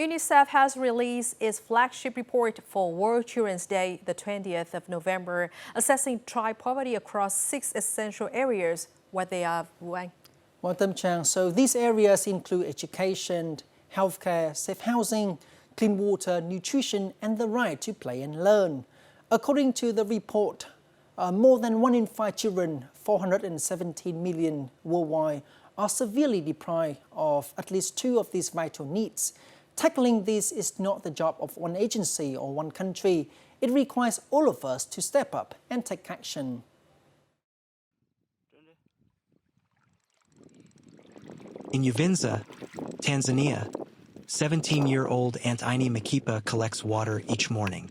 UNICEF has released its flagship report for World Children's Day, the 20th of November, assessing child poverty across 6 essential areas where they are ranked. Well, Tâm Trang, so these areas include education, healthcare, safe housing, clean water, nutrition, and the right to play and learn. According to the report, more than 1 in 5 children, 417 million worldwide, are severely deprived of at least 2 of these vital needs. Tackling this is not the job of one agency or one country. It requires all of us to step up and take action. In Uvinza, Tanzania, 17-year-old Aunt Aini Makipa collects water each morning.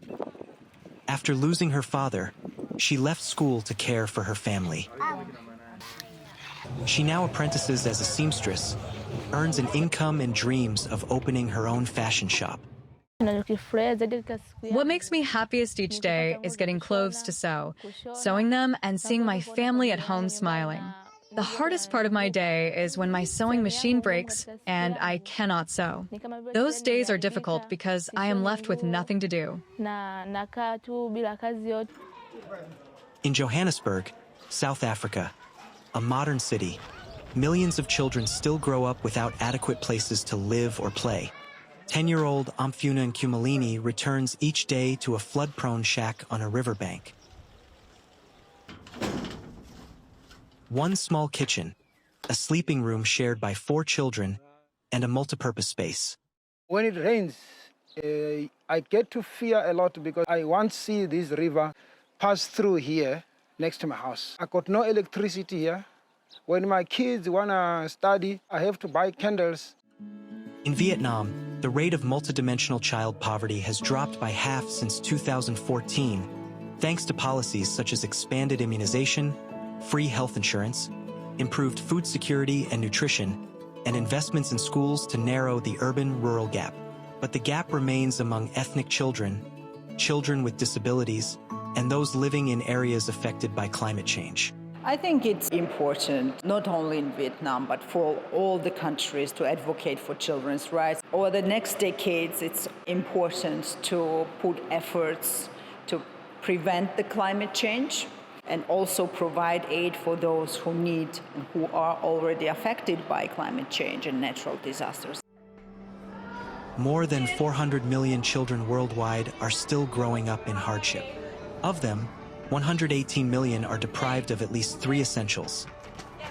After losing her father, she left school to care for her family. She now apprentices as a seamstress, earns an income and dreams of opening her own fashion shop. What makes me happiest each day is getting clothes to sew, sewing them and seeing my family at home smiling. The hardest part of my day is when my sewing machine breaks and I cannot sew. Those days are difficult because I am left with nothing to do. In Johannesburg, South Africa, a modern city, millions of children still grow up without adequate places to live or play. 10-year-old Amfuna Nkumalini returns each day to a flood-prone shack on a riverbank. One small kitchen, a sleeping room shared by 4 children, and a multipurpose space. When it rains, I get to fear a lot because I once see this river pass through here next to my house. I got no electricity here. When my kids want to study, I have to buy candles. In Vietnam, the rate of multidimensional child poverty has dropped by half since 2014, thanks to policies such as expanded immunization, free health insurance, improved food security and nutrition, and investments in schools to narrow the urban-rural gap. But the gap remains among ethnic children, children with disabilities, and those living in areas affected by climate change. I think it's important, not only in Vietnam, but for all the countries to advocate for children's rights. Over the next decades, it's important to put efforts to prevent the climate change and also provide aid for those who need and who are already affected by climate change and natural disasters. More than 400 million children worldwide are still growing up in hardship. Of them, 118 million are deprived of at least 3 essentials: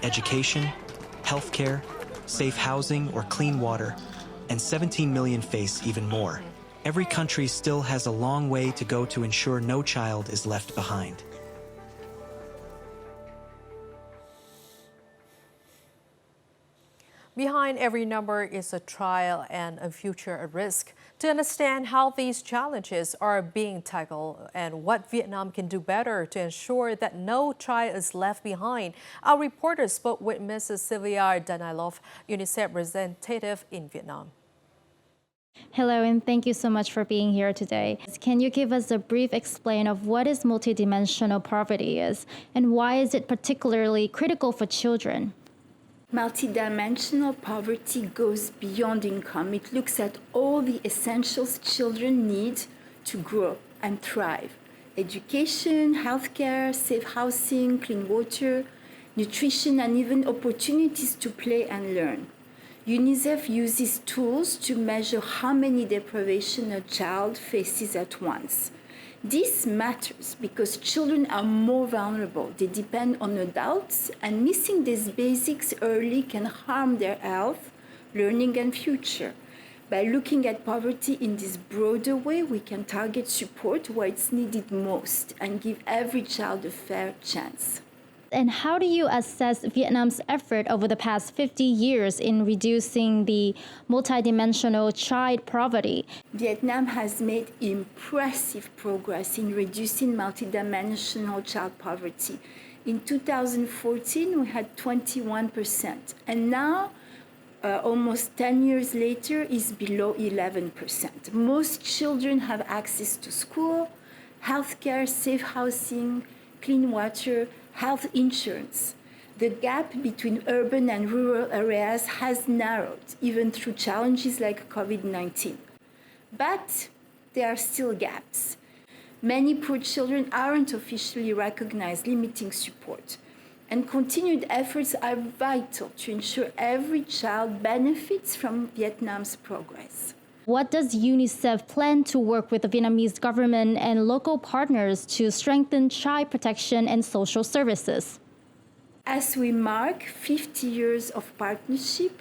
education, healthcare, safe housing or clean water, and 17 million face even more. Every country still has a long way to go to ensure no child is left behind. Behind every number is a trial and a future at risk. To understand how these challenges are being tackled and what Vietnam can do better to ensure that no child is left behind, our reporter spoke with Mrs. Sylvia Danilov, UNICEF representative in Vietnam. Hello, and thank you so much for being here today. Can you give us a brief explain of what is multidimensional poverty is and why is it particularly critical for children? Multidimensional poverty goes beyond income. It looks at all the essentials children need to grow and thrive. Education, healthcare, safe housing, clean water, nutrition, and even opportunities to play and learn. UNICEF uses tools to measure how many deprivation a child faces at once. This matters because children are more vulnerable. They depend on adults, and missing these basics early can harm their health, learning, and future. By looking at poverty in this broader way, we can target support where it's needed most and give every child a fair chance. And how do you assess Vietnam's effort over the past 50 years in reducing the multidimensional child poverty? Vietnam has made impressive progress in reducing multidimensional child poverty. In 2014, we had 21%, and now, almost 10 years later, is below 11%. Most children have access to school, healthcare, safe housing, clean water, health insurance. The gap between urban and rural areas has narrowed, even through challenges like COVID-19. But there are still gaps. Many poor children aren't officially recognized, limiting support. And continued efforts are vital to ensure every child benefits from Vietnam's progress. What does UNICEF plan to work with the Vietnamese government and local partners to strengthen child protection and social services? As we mark 50 years of partnership,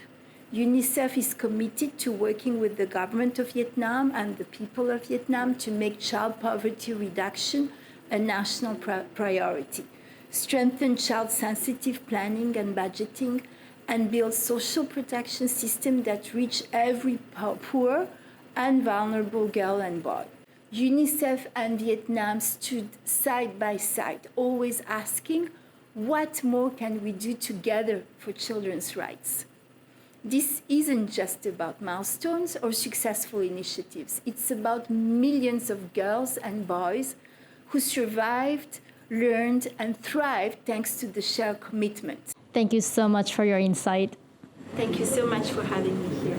UNICEF is committed to working with the government of Vietnam and the people of Vietnam to make child poverty reduction a national priority, strengthen child-sensitive planning and budgeting, and build social protection systems that reach every poor and vulnerable girl and boy. UNICEF and Vietnam stood side by side, always asking, what more can we do together for children's rights? This isn't just about milestones or successful initiatives. It's about millions of girls and boys who survived, learned, and thrived thanks to the shared commitment. Thank you so much for your insight. Thank you so much for having me here.